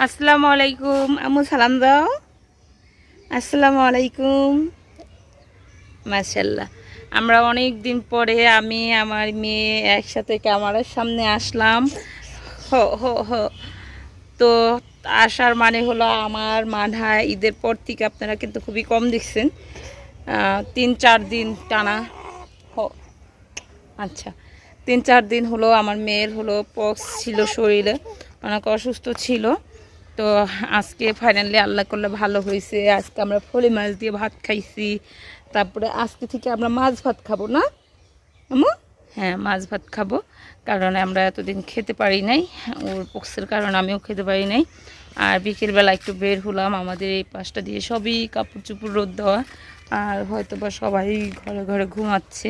আসসালামু আলাইকুম আম্মু সালাম দাও। আসসালামু আলাইকুম। মাশাআল্লাহ, আমরা অনেক দিন পরে আমি আমার মেয়ে একসাথে ক্যামেরার সামনে আসলাম। হো হো হো তো আসার মানে হলো আমার মানহা ঈদের পর থেকে আপনারা কিন্তু খুবই কম দেখছেন, 3-4 দিন টানা। হো আচ্ছা, 3-4 দিন হলো আমার মেয়ের হলো পক্স ছিল, শরীরে অনেক অসুস্থ ছিল। তো আজকে ফাইনালি আল্লাহ করলে ভালো হয়েছে। আজকে আমরা ফলি মাছ দিয়ে ভাত খাইছি। তারপরে আজকে থেকে আমরা মাছ ভাত খাবো না আম্মু? হ্যাঁ, মাছ ভাত খাবো, কারণ আমরা এতদিন খেতে পারি নাই, ওর পক্সের কারণে আমিও খেতে পারি নাই। আর বিকেলবেলা একটু বের হলাম, আমাদের এই পাশটা দিয়ে সবই কাপড় চুপড় রোদ দেওয়া, আর হয়তো বা সবাই ঘরে ঘরে ঘুমাচ্ছে।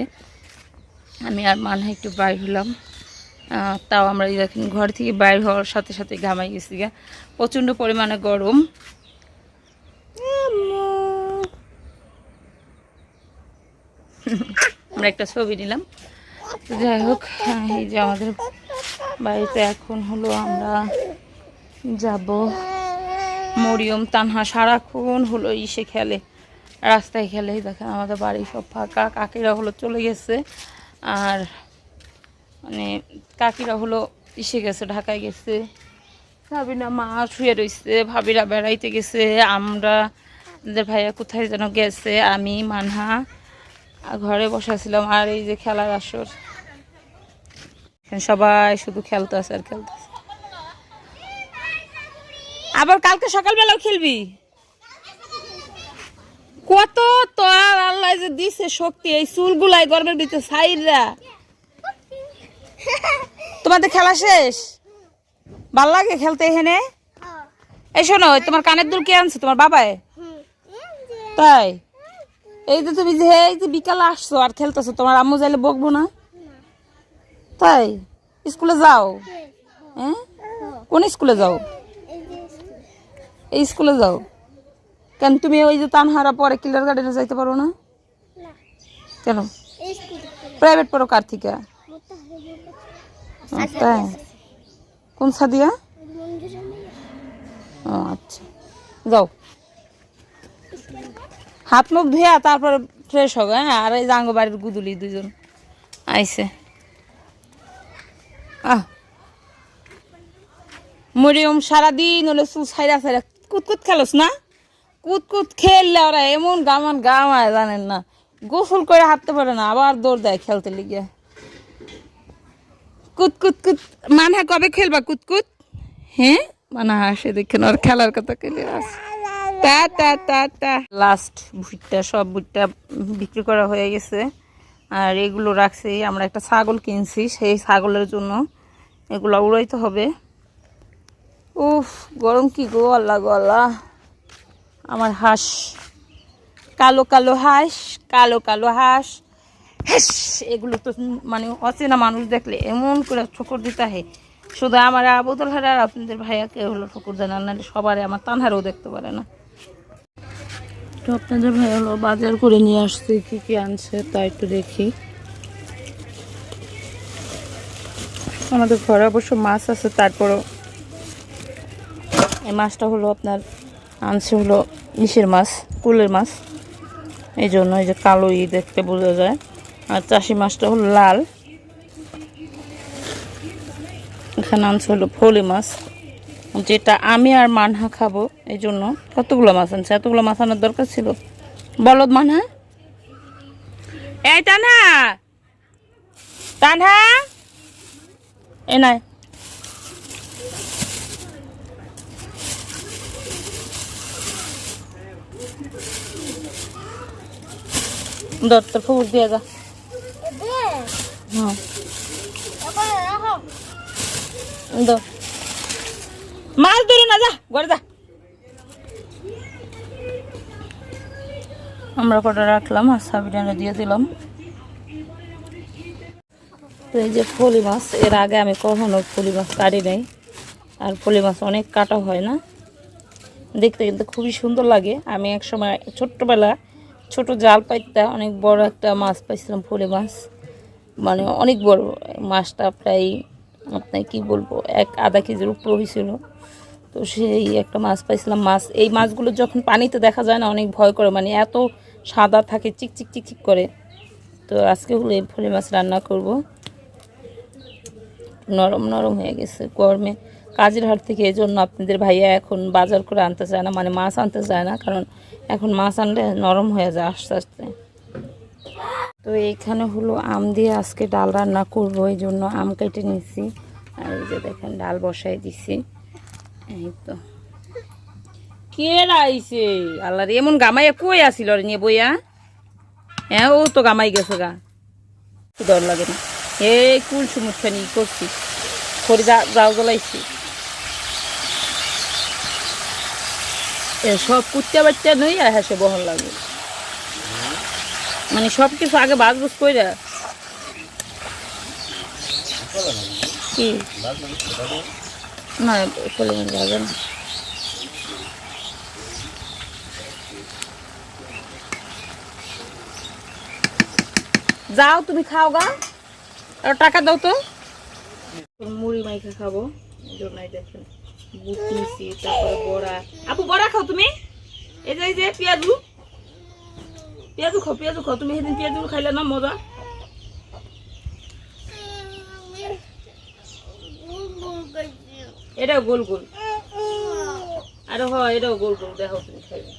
আমি আর মানহা একটু বাইর হলাম, তাও আমরা দেখেন ঘর থেকে বাইর হওয়ার সাথে সাথে ঘামাই গেছি গা, প্রচণ্ড পরিমাণে গরম। আমরা একটা ছবি নিলাম। যাই হোক, এই যে আমাদের বাড়িতে এখন হলো আমরা যাব। মরিয়ম তানহা সারাক্ষণ হলো ইসে খেলে, রাস্তায় খেলে। দেখেন আমাদের বাড়ি সব ফাঁকা, কাকিরা হলো চলে গেছে, আর মানে কাকিরা হলো ইসে গেছে, ঢাকায় গেছে। ভাবিনা মা শুয়ে রয়েছে, ভাবিরা বেড়াইতে গেছে, আমরা ভাইয়া কোথায় যেন গেছে, আমি মানহা ঘরে বসেছিলাম। আর এই যে খেলার আসর, সবাই শুধু খেলতেছে আর খেলতেছে। আবার কালকে সকালবেলাও খেলবি? কত তোর আল্লাহ যে দিছে শক্তি, এই চুলগুলাই গরমের ভিতরে সাইরা। তোমাদের খেলা শেষ? ভাল লাগে খেলতে এখানে? এই শোনো, তোমার কানের দুল কে আনছে? তোমার বাবাই? তাই? এই যে তুমি যে এই যে বিকালে আসছো আর খেলতেছো, তোমার আম্মু যাইলে বকবো না? তাই? স্কুলে যাও? হ্যাঁ, কোন স্কুলে যাও? এই স্কুলে যাও কেন? তুমি ওই যে তানহারা পরে কিলার গার্ডেনে যাইতে পারো না কেন? প্রাইভেট পড়ো কার থেকে? তাই? কোন সাদিয়া? ও আচ্ছা, যাও, হাত মুখ ধুয়া তারপর ফ্রেশ হবে। হ্যাঁ, আর এই জাঙ্গো বাড়ির গুদুলি দুজন আইসে। মরিয়ম সারাদিন হলে চুল ছাইরা ছাইরা কুতকুত খেলোস না? কুতকুত খেললে ওরা এমন গামায় জানেন না, গোসল করে হাঁটতে পারে না, আবার দৌড় দেয় খেলতে লিগে। কুতকুত কুত মানহা কবে খেলবা কুতকুত? হ্যাঁ, মানা হাসে দেখেন, ওর খেলার কথা খেলে আস। তা তা তা তা লাস্ট ভুট্টা, সব ভুট্টা বিক্রি করা হয়ে গেছে, আর এগুলো রাখছি। আমরা একটা ছাগল কিনছি, সেই ছাগলের জন্য এগুলো উড়াইতে হবে। উফ, গরম কি গো, আল্লাহ গো আল্লাহ। আমার হাঁস, কালো কালো হাঁস, কালো কালো হাঁস, হ্যাস, এগুলো তো মানে অচেনা মানুষ দেখলে এমন করে ঠোকর দিতে হয়। শুধু আমার আবুদুল হার আর আপনাদের ভাইয়াকে হলো ঠোকর দেন, না সবারই, আমার তানহারও দেখতে পারে না। তো আপনাদের ভাই হলো বাজার করে নিয়ে আসছে, কি কি আনছে তা একটু দেখি। আমাদের ঘরে অবশ্য মাছ আছে, তারপরও এই মাছটা হলো আপনার আনছে হলো ইসের মাছ, কুলের মাছ, এই জন্য এই যে কালো দেখতে বোঝা যায়। আর চাষি মাছটা হলো লাল। এখানে আনছে হলো ফলি মাছ, যেটা আমি আর মানহা খাবো, এই জন্য কতগুলো মাছ আনছে। এতগুলো মাছ আনার দরকার ছিল? বলদ মানহা, এই তানহা, তানহা এ নাই, দত্তর ফুল দিয়ে যা। হ্যাঁ, মাছ ধরে না, যা ঘরে যা। আমরা কটা রাখলাম আর সাবিরানে দিয়ে দিলাম। তো এই যে ফলি মাছ, এর আগে আমি কখনো ফলি মাছ কাটি নাই, আর ফলি মাছ অনেক কাটা হয় না, দেখতে কিন্তু খুবই সুন্দর লাগে। আমি এক সময় ছোট্টবেলা ছোট জাল পাইতে অনেক বড় একটা মাছ পাইছিলাম, ফলি মাছ, মানে অনেক বড় মাছটা, প্রায় আপনার কি বলবো, 1-1.5 কেজির উপর হয়েছিল। তো সেই একটা মাছ পাইছিলাম। মাছ, এই মাছগুলো যখন পানিতে দেখা যায় না অনেক ভয় করে, মানে এত সাদা থাকে, চিকচিক চিকচিক করে। তো আজকে হলো এই ফলি মাছ রান্না করব। নরম নরম হয়ে গেছে গরমে কাজের হাট থেকে, এই জন্য আপনাদের ভাইয়া এখন বাজার করে আনতে চায় না, মানে মাছ আনতে চায় না, কারণ এখন মাছ আনলে নরম হয়ে যায় আস্তে আস্তে। তো এইখানে হলো আম দিয়ে আজকে ডাল রান্না করবো, এই জন্য আম কেটে নিছি। আর এই যে দেখেন ডাল বসাই দিছি। এই তো কে আইছে আল্লাহ রে, এমন গামাইয়া কই আসিল রে নিয়ে বইয়া? হ্যাঁ, ও তো গামাই গেছে গা, ডর লাগে না। এই কুল সমুখানি করছি, করে যাও জ্বলাইছি। সব কুচ্চা বাচ্চা নই আর হ্যাঁ, সে বহন লাগে, মানে সব কিছু আগে বাজবুজ কইরা কি না ফলে ভাজা না। যাও তুমি খাও গা, আর টাকা দাও তো। মুড়ি মাইখা খাবো, দেখেন বুট নিছি, তারপরে বড়া। আপু বড়া খাও তুমি? এই যে পেঁয়াজু খাও তুমি, সেদিন পেঁয়াজু খাইলে না মজা। এটাও গোল গোল, আরে হয় এটাও গোল গোল, দেখো তুমি খাইবে।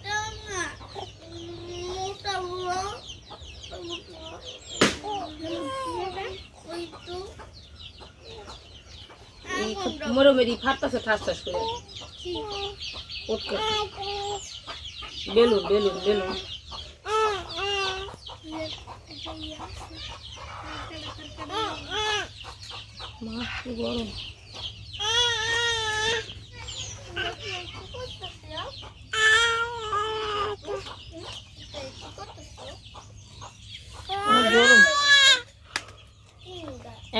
মরমেরি ফাটতাছে ঠাস ঠাস করে। বেলুন বেলুন বেলুন মাছ তো গরম।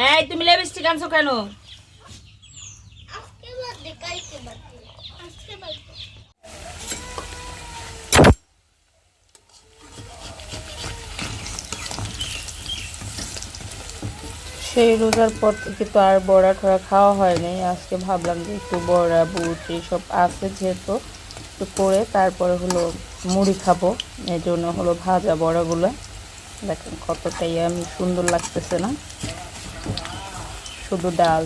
এই তুমি লিপস্টিক আনছো কেন? সেই রোজার পর থেকে তো আর বড়া ঠড়া খাওয়া হয়নি। আজকে ভাবলাম যে একটু বড়া বুট এইসব আছে যেহেতু, একটু করে তারপরে হলো মুড়ি খাবো, এই জন্য হলো ভাজা বড়াগুলো। দেখেন কতটাই আমি সুন্দর লাগতেছে না, শুধু ডাল।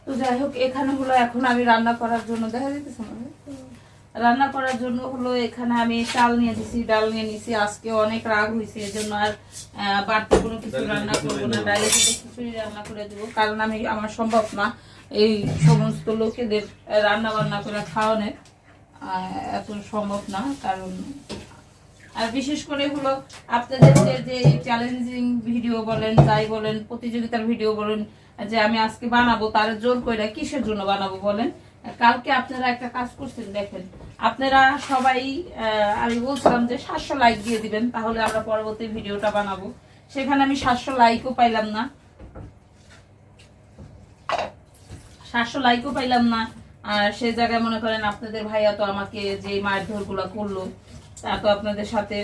তো যাই হোক, এখানে হলো এখন আমি রান্না করার জন্য, দেখা যেতেছে রান্না করার জন্য হলো এখানে আমি চাল নিয়ে দিছি, ডাল নিয়ে নিছি। আজকে অনেক রাগ হয়েছে, এই জন্য আর বাড়তি কোনো কিছু রান্না করবো না, ডাইরেক্ট খিচুড়ি রান্না করে দেবো। কারণ আমার সম্ভব না এই সমস্ত লোকেদের রান্না বান্না করে খাওয়ানোর, এত সম্ভব না। কারণ আর বিশেষ করে হলো আপনাদের যে চ্যালেঞ্জিং ভিডিও বলেন, যাই বলেন, প্রতিযোগিতার ভিডিও বলেন, যে আমি আজকে বানাবো, তার জোর করে কিসের জন্য বানাবো বলেন? কালকে আপনারা একটা কাজ করছেন, দেখেন আপনারা সবাই, আমি বলছিলাম যে 700 লাইক দিয়ে দিবেন, তাহলে আমরা পরবর্তী ভিডিওটা বানাবো। সেখানে আমি 700 লাইকও পাইলাম না, 700 লাইকও পাইলাম না। আর সে জায়গায় মনে করেন আপনাদের ভাইয়া তো আমাকে যে মারধর গুলা করলো, তা তো আপনাদের সাথে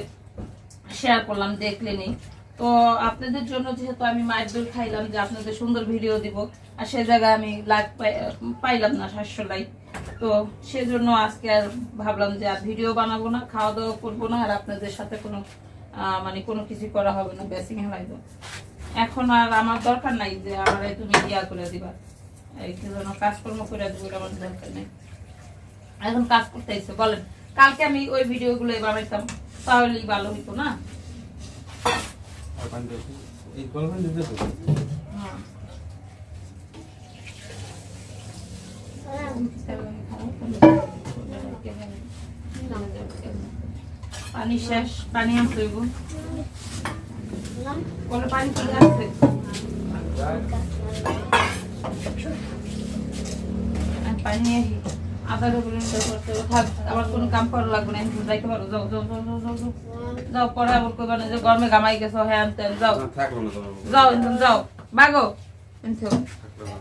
শেয়ার করলাম, দেখলেনি। তো আপনাদের জন্য যেহেতু আমি মারধর খাইলাম যে আপনাদের সুন্দর ভিডিও দিব, আর সে জায়গায় আমি লাইক পাইলাম না 700 লাইক। তো সেজন্য আজকে আর ভাবলাম যে আর ভিডিও বানাবো না, খাওয়া দাওয়া করবো না, আর আপনাদের সাথে কোনো মানে কোনো কিছু করা হবে না, বেসিং হেলাইব। এখন আর আমার দরকার নাই যে আমার তুমি ইয়া করে দিবা, এই জন্য কাজকর্ম করে দেবো, এটা আমার দরকার নেই। এখন কাজ করতে ইচ্ছে বলেন, কালকে আমি ওই ভিডিওগুলো বানাইতাম, তাহলেই ভালো হইতো না? পানি শেষ, পানি আনতে হইব, পানি কি আছে? নিয়ে আসি আদা রসুন করতে থাক আমার কোনো কাম করা লাগবে না তুমি যাইতে পারো যাও যাও যাও যাও যাও যাও যাও পরে আবার কইবা না যে গরমে ঘামাই গেছো হ্যাঁ তেন যাও থাকলো না তোমার যাও যাও বাগো এনছো থাকলো না